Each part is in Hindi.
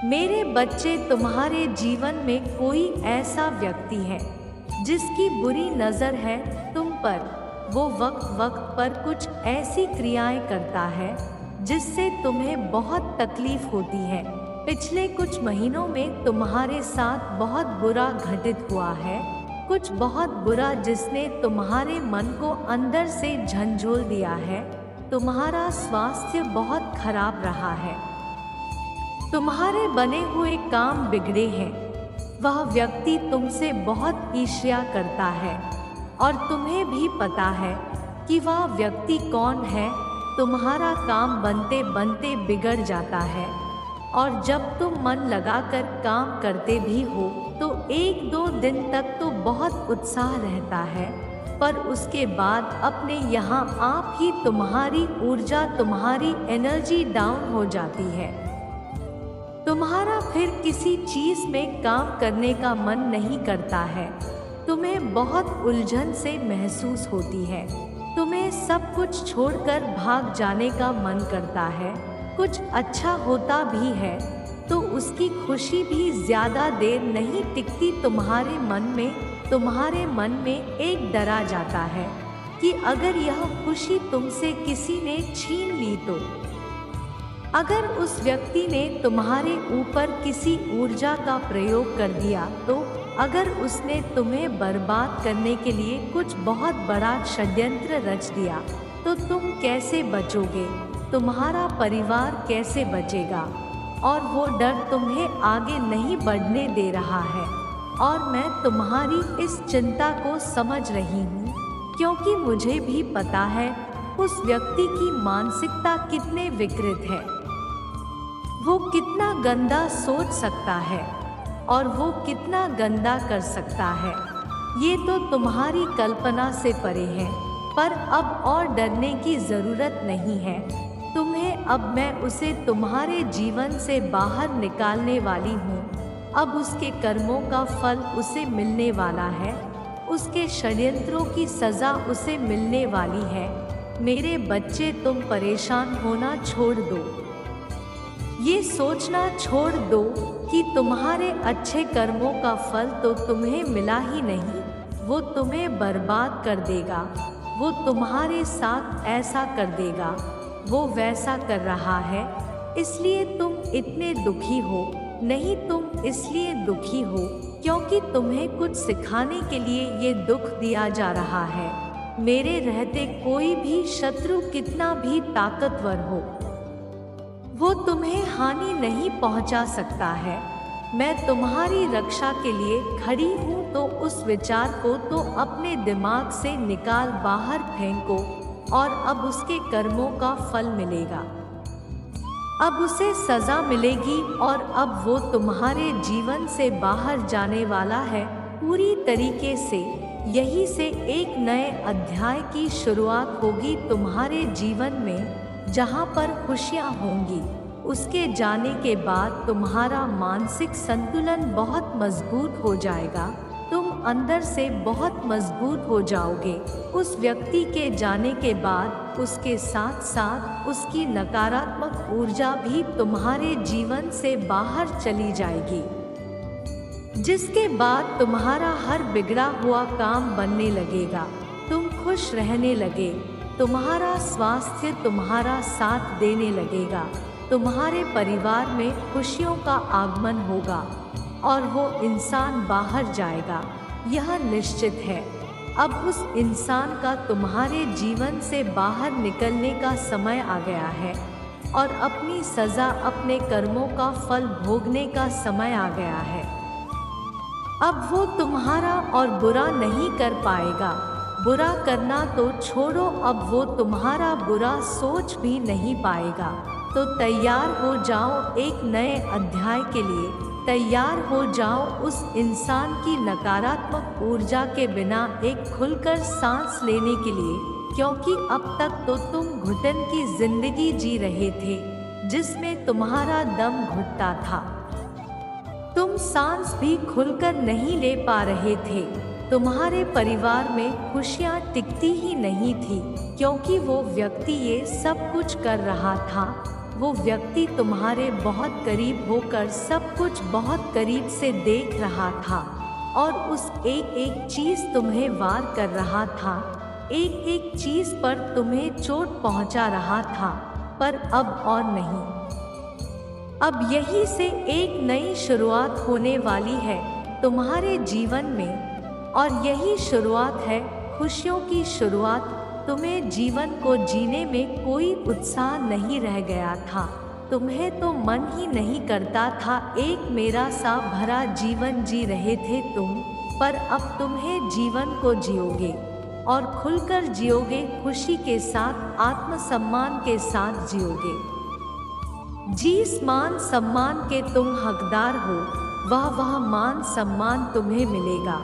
मेरे बच्चे, तुम्हारे जीवन में कोई ऐसा व्यक्ति है जिसकी बुरी नज़र है तुम पर। वो वक्त वक्त पर कुछ ऐसी क्रियाएं करता है जिससे तुम्हें बहुत तकलीफ होती है। पिछले कुछ महीनों में तुम्हारे साथ बहुत बुरा घटित हुआ है, कुछ बहुत बुरा जिसने तुम्हारे मन को अंदर से झंझोल दिया है। तुम्हारा स्वास्थ्य बहुत खराब रहा है, तुम्हारे बने हुए काम बिगड़े हैं। वह व्यक्ति तुमसे बहुत ईर्ष्या करता है और तुम्हें भी पता है कि वह व्यक्ति कौन है। तुम्हारा काम बनते बनते बिगड़ जाता है और जब तुम मन लगाकर काम करते भी हो तो एक दो दिन तक तो बहुत उत्साह रहता है, पर उसके बाद अपने यहाँ आप ही तुम्हारी ऊर्जा, तुम्हारी एनर्जी डाउन हो जाती है। तुम्हारा फिर किसी चीज़ में काम करने का मन नहीं करता है। तुम्हें बहुत उलझन से महसूस होती है। तुम्हें सब कुछ छोड़कर भाग जाने का मन करता है। कुछ अच्छा होता भी है तो उसकी खुशी भी ज़्यादा देर नहीं टिकती। तुम्हारे मन में एक डर आ जाता है कि अगर यह खुशी तुमसे किसी ने छीन ली तो, अगर उस व्यक्ति ने तुम्हारे ऊपर किसी ऊर्जा का प्रयोग कर दिया तो, अगर उसने तुम्हें बर्बाद करने के लिए कुछ बहुत बड़ा षड्यंत्र रच दिया तो तुम कैसे बचोगे? तुम्हारा परिवार कैसे बचेगा? और वो डर तुम्हें आगे नहीं बढ़ने दे रहा है। और मैं तुम्हारी इस चिंता को समझ रही हूँ, क्योंकि मुझे भी पता है उस व्यक्ति की मानसिकता कितने विकृत है। वो कितना गंदा सोच सकता है और वो कितना गंदा कर सकता है, ये तो तुम्हारी कल्पना से परे है। पर अब और डरने की ज़रूरत नहीं है तुम्हें। अब मैं उसे तुम्हारे जीवन से बाहर निकालने वाली हूँ। अब उसके कर्मों का फल उसे मिलने वाला है, उसके षड्यंत्रों की सज़ा उसे मिलने वाली है। मेरे बच्चे, तुम परेशान होना छोड़ दो। ये सोचना छोड़ दो कि तुम्हारे अच्छे कर्मों का फल तो तुम्हें मिला ही नहीं, वो तुम्हें बर्बाद कर देगा। वो तुम्हारे साथ ऐसा कर देगा, वो वैसा कर रहा है, इसलिए तुम इतने दुखी हो। नहीं, तुम इसलिए दुखी हो क्योंकि तुम्हें कुछ सिखाने के लिए ये दुख दिया जा रहा है। मेरे रहते कोई भी शत्रु कितना भी ताकतवर हो, वो तुम्हें हानि नहीं पहुंचा सकता है। मैं तुम्हारी रक्षा के लिए खड़ी हूँ, तो उस विचार को तो अपने दिमाग से निकाल बाहर फेंको। और अब उसके कर्मों का फल मिलेगा, अब उसे सज़ा मिलेगी और अब वो तुम्हारे जीवन से बाहर जाने वाला है पूरी तरीके से। यही से एक नए अध्याय की शुरुआत होगी तुम्हारे जीवन में, जहाँ पर खुशियाँ होंगी। उसके जाने के बाद तुम्हारा मानसिक संतुलन बहुत मजबूत हो जाएगा, तुम अंदर से बहुत मजबूत हो जाओगे। उस व्यक्ति के जाने के बाद उसके साथ साथ उसकी नकारात्मक ऊर्जा भी तुम्हारे जीवन से बाहर चली जाएगी, जिसके बाद तुम्हारा हर बिगड़ा हुआ काम बनने लगेगा। तुम खुश रहने लगे, तुम्हारा स्वास्थ्य तुम्हारा साथ देने लगेगा, तुम्हारे परिवार में खुशियों का आगमन होगा और वो इंसान बाहर जाएगा, यह निश्चित है। अब उस इंसान का तुम्हारे जीवन से बाहर निकलने का समय आ गया है और अपनी सज़ा, अपने कर्मों का फल भोगने का समय आ गया है। अब वो तुम्हारा और बुरा नहीं कर पाएगा। बुरा करना तो छोड़ो, अब वो तुम्हारा बुरा सोच भी नहीं पाएगा। तो तैयार हो जाओ एक नए अध्याय के लिए, तैयार हो जाओ उस इंसान की नकारात्मक ऊर्जा के बिना एक खुलकर सांस लेने के लिए, क्योंकि अब तक तो तुम घुटन की जिंदगी जी रहे थे जिसमें तुम्हारा दम घुटता था। तुम सांस भी खुलकर नहीं ले पा रहे थे। तुम्हारे परिवार में खुशियाँ टिकती ही नहीं थी, क्योंकि वो व्यक्ति ये सब कुछ कर रहा था। वो व्यक्ति तुम्हारे बहुत करीब होकर सब कुछ बहुत करीब से देख रहा था और उस एक एक चीज़ तुम्हें वार कर रहा था, एक एक चीज़ पर तुम्हें चोट पहुंचा रहा था, पर अब और नहीं। अब यहीं से एक नई शुरुआत होने वाली है तुम्हारे जीवन में, और यही शुरुआत है खुशियों की शुरुआत। तुम्हें जीवन को जीने में कोई उत्साह नहीं रह गया था, तुम्हें तो मन ही नहीं करता था, एक मेरा सा भरा जीवन जी रहे थे तुम, पर अब तुम्हें जीवन को जियोगे और खुलकर जियोगे, खुशी के साथ, आत्मसम्मान के साथ जियोगे। जिस मान सम्मान के तुम हकदार हो, वह मान सम्मान तुम्हें मिलेगा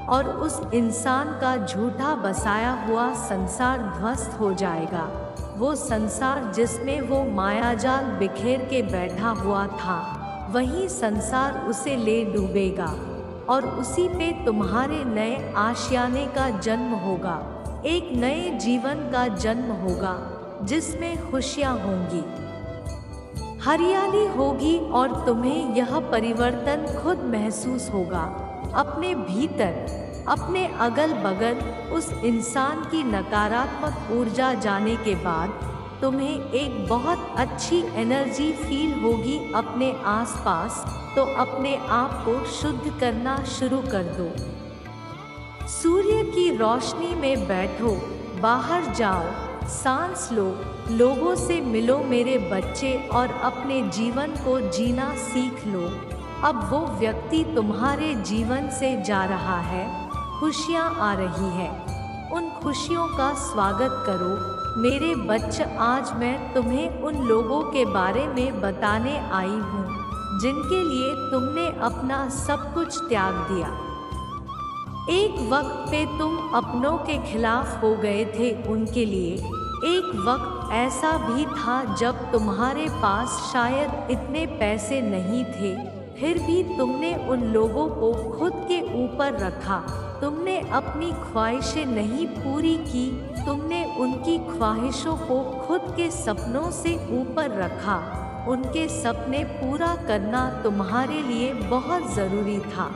और उस इंसान का झूठा बसाया हुआ संसार ध्वस्त हो जाएगा। वो संसार जिसमें वो मायाजाल बिखेर के बैठा हुआ था, वही संसार उसे ले डूबेगा और उसी पे तुम्हारे नए आशियाने का जन्म होगा, एक नए जीवन का जन्म होगा जिसमें खुशियाँ होंगी, हरियाली होगी और तुम्हें यह परिवर्तन खुद महसूस होगा। अपने भीतर, अपने अगल बगल उस इंसान की नकारात्मक ऊर्जा जाने के बाद तुम्हें एक बहुत अच्छी एनर्जी फील होगी अपने आसपास। तो अपने आप को शुद्ध करना शुरू कर दो। सूर्य की रोशनी में बैठो, बाहर जाओ, सांस लो, लोगों से मिलो मेरे बच्चे, और अपने जीवन को जीना सीख लो। अब वो व्यक्ति तुम्हारे जीवन से जा रहा है, खुशियाँ आ रही है, उन खुशियों का स्वागत करो मेरे बच्चे। आज मैं तुम्हें उन लोगों के बारे में बताने आई हूँ जिनके लिए तुमने अपना सब कुछ त्याग दिया। एक वक्त पे तुम अपनों के खिलाफ हो गए थे उनके लिए। एक वक्त ऐसा भी था जब तुम्हारे पास शायद इतने पैसे नहीं थे, फिर भी तुमने उन लोगों को खुद के ऊपर रखा। तुमने अपनी ख्वाहिशें नहीं पूरी की, तुमने उनकी ख्वाहिशों को खुद के सपनों से ऊपर रखा। उनके सपने पूरा करना तुम्हारे लिए बहुत ज़रूरी था।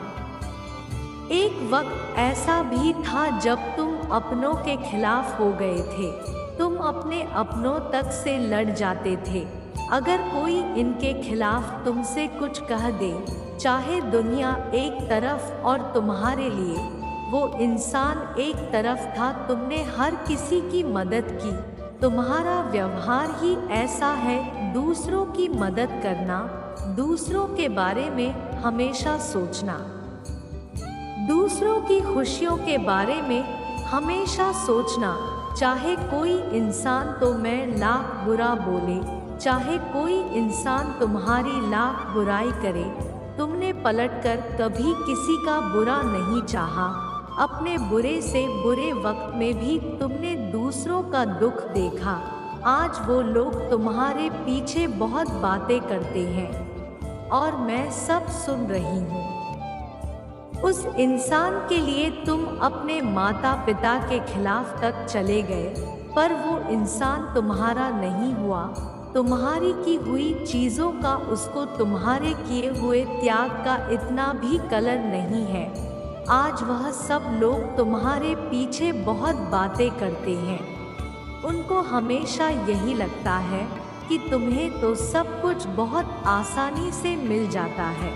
एक वक्त ऐसा भी था जब तुम अपनों के खिलाफ हो गए थे, तुम अपने अपनों तक से लड़ जाते थे। अगर कोई इनके खिलाफ तुमसे कुछ कह दे, चाहे दुनिया एक तरफ और तुम्हारे लिए वो इंसान एक तरफ था, तुमने हर किसी की मदद की। तुम्हारा व्यवहार ही ऐसा है, दूसरों की मदद करना, दूसरों के बारे में हमेशा सोचना, दूसरों की खुशियों के बारे में हमेशा सोचना। चाहे कोई इंसान तो मैं लाख बुरा बोले, चाहे कोई इंसान तुम्हारी लाख बुराई करे, तुमने पलटकर कभी किसी का बुरा नहीं चाहा। अपने बुरे से बुरे वक्त में भी तुमने दूसरों का दुख देखा। आज वो लोग तुम्हारे पीछे बहुत बातें करते हैं और मैं सब सुन रही हूँ। उस इंसान के लिए तुम अपने माता पिता के खिलाफ तक चले गए, पर वो इंसान तुम्हारा नहीं हुआ। तुम्हारी की हुई चीज़ों का उसको तुम्हारे किए हुए त्याग का इतना भी कलर नहीं है। आज वह सब लोग तुम्हारे पीछे बहुत बातें करते हैं। उनको हमेशा यही लगता है कि तुम्हें तो सब कुछ बहुत आसानी से मिल जाता है।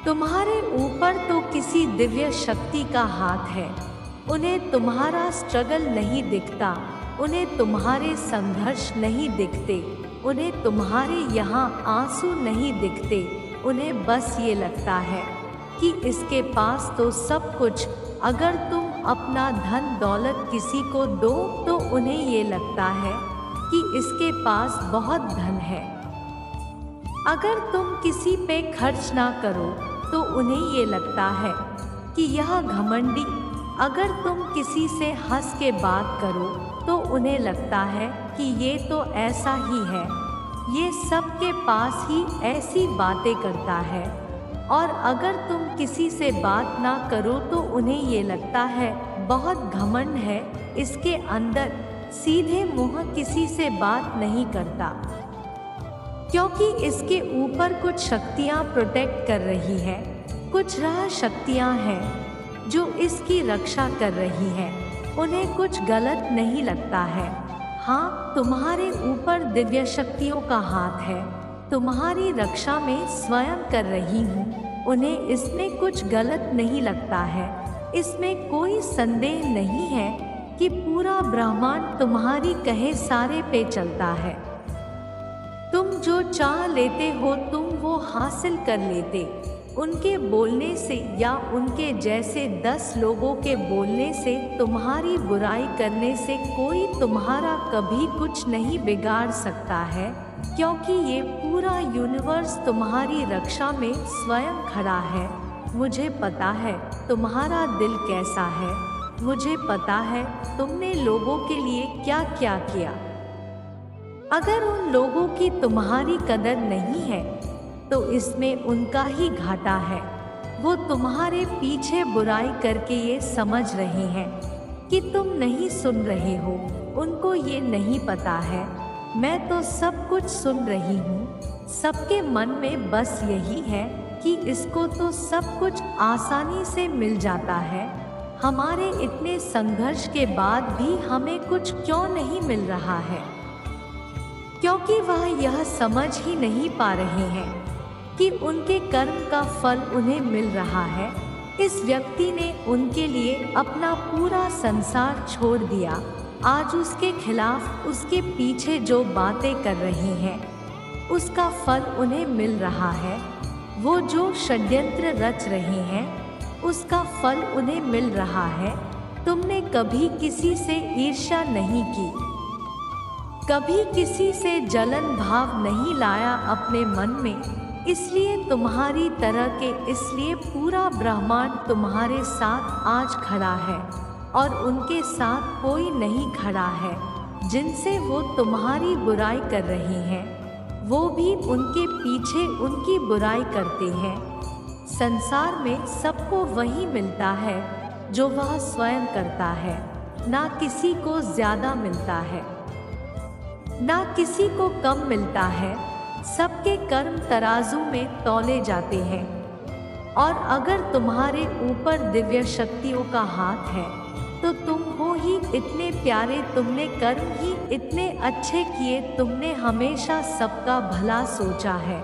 तुम्हारे ऊपर तो किसी दिव्य शक्ति का हाथ है। उन्हें तुम्हारा स्ट्रगल नहीं दिखता, उन्हें तुम्हारे संघर्ष नहीं दिखते, उन्हें तुम्हारे यहाँ आंसू नहीं दिखते। उन्हें बस ये लगता है कि इसके पास तो सब कुछ। अगर तुम अपना धन दौलत किसी को दो तो उन्हें ये लगता है कि इसके पास बहुत धन है। अगर तुम किसी पे खर्च ना करो तो उन्हें ये लगता है कि यह घमंडी। अगर तुम किसी से हंस के बात करो तो उन्हें लगता है कि ये तो ऐसा ही है, ये सबके पास ही ऐसी बातें करता है। और अगर तुम किसी से बात ना करो तो उन्हें ये लगता है बहुत घमंड है इसके अंदर, सीधे मुंह किसी से बात नहीं करता, क्योंकि इसके ऊपर कुछ शक्तियाँ प्रोटेक्ट कर रही है, कुछ राह शक्तियाँ हैं जो इसकी रक्षा कर रही है। उन्हें कुछ गलत नहीं लगता है। हाँ, तुम्हारे ऊपर दिव्य शक्तियों का हाथ है, तुम्हारी रक्षा में स्वयं कर रही हूँ। उन्हें इसमें कुछ गलत नहीं लगता है। इसमें कोई संदेह नहीं है कि पूरा ब्रह्मांड तुम्हारी कहे सारे पे चलता है। तुम जो चाह लेते हो तुम वो हासिल कर लेते। उनके बोलने से या उनके जैसे 10 लोगों के बोलने से, तुम्हारी बुराई करने से कोई तुम्हारा कभी कुछ नहीं बिगाड़ सकता है, क्योंकि ये पूरा यूनिवर्स तुम्हारी रक्षा में स्वयं खड़ा है। मुझे पता है तुम्हारा दिल कैसा है, मुझे पता है तुमने लोगों के लिए क्या क्या किया। अगर उन लोगों की तुम्हारी कदर नहीं है तो इसमें उनका ही घाटा है। वो तुम्हारे पीछे बुराई करके ये समझ रहे हैं कि तुम नहीं सुन रहे हो। उनको ये नहीं पता है मैं तो सब कुछ सुन रही हूँ। सबके मन में बस यही है कि इसको तो सब कुछ आसानी से मिल जाता है। हमारे इतने संघर्ष के बाद भी हमें कुछ क्यों नहीं मिल रहा है? क्योंकि वह यह समझ ही नहीं पा रहे हैं कि उनके कर्म का फल उन्हें मिल रहा है। इस व्यक्ति ने उनके लिए अपना पूरा संसार छोड़ दिया। आज उसके खिलाफ, उसके पीछे जो बातें कर रहे हैं उसका फल उन्हें मिल रहा है। वो जो षड्यंत्र रच रहे हैं उसका फल उन्हें मिल रहा है। तुमने कभी किसी से ईर्ष्या नहीं की, कभी किसी से जलन भाव नहीं लाया अपने मन में, इसलिए तुम्हारी तरह के, इसलिए पूरा ब्रह्मांड तुम्हारे साथ आज खड़ा है और उनके साथ कोई नहीं खड़ा है जिनसे वो तुम्हारी बुराई कर रहे हैं। वो भी उनके पीछे उनकी बुराई करते हैं। संसार में सबको वही मिलता है जो वह स्वयं करता है, ना किसी को ज्यादा मिलता है ना किसी को कम मिलता है। सबके कर्म तराजू में तौले जाते हैं। और अगर तुम्हारे ऊपर दिव्य शक्तियों का हाथ है तो तुम हो ही इतने प्यारे, तुमने कर्म ही इतने अच्छे किए, तुमने हमेशा सबका भला सोचा है।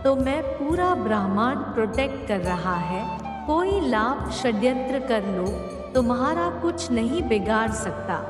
तो मैं पूरा ब्रह्मांड प्रोटेक्ट कर रहा है। कोई लाभ षड्यंत्र कर लो, तुम्हारा कुछ नहीं बिगाड़ सकता।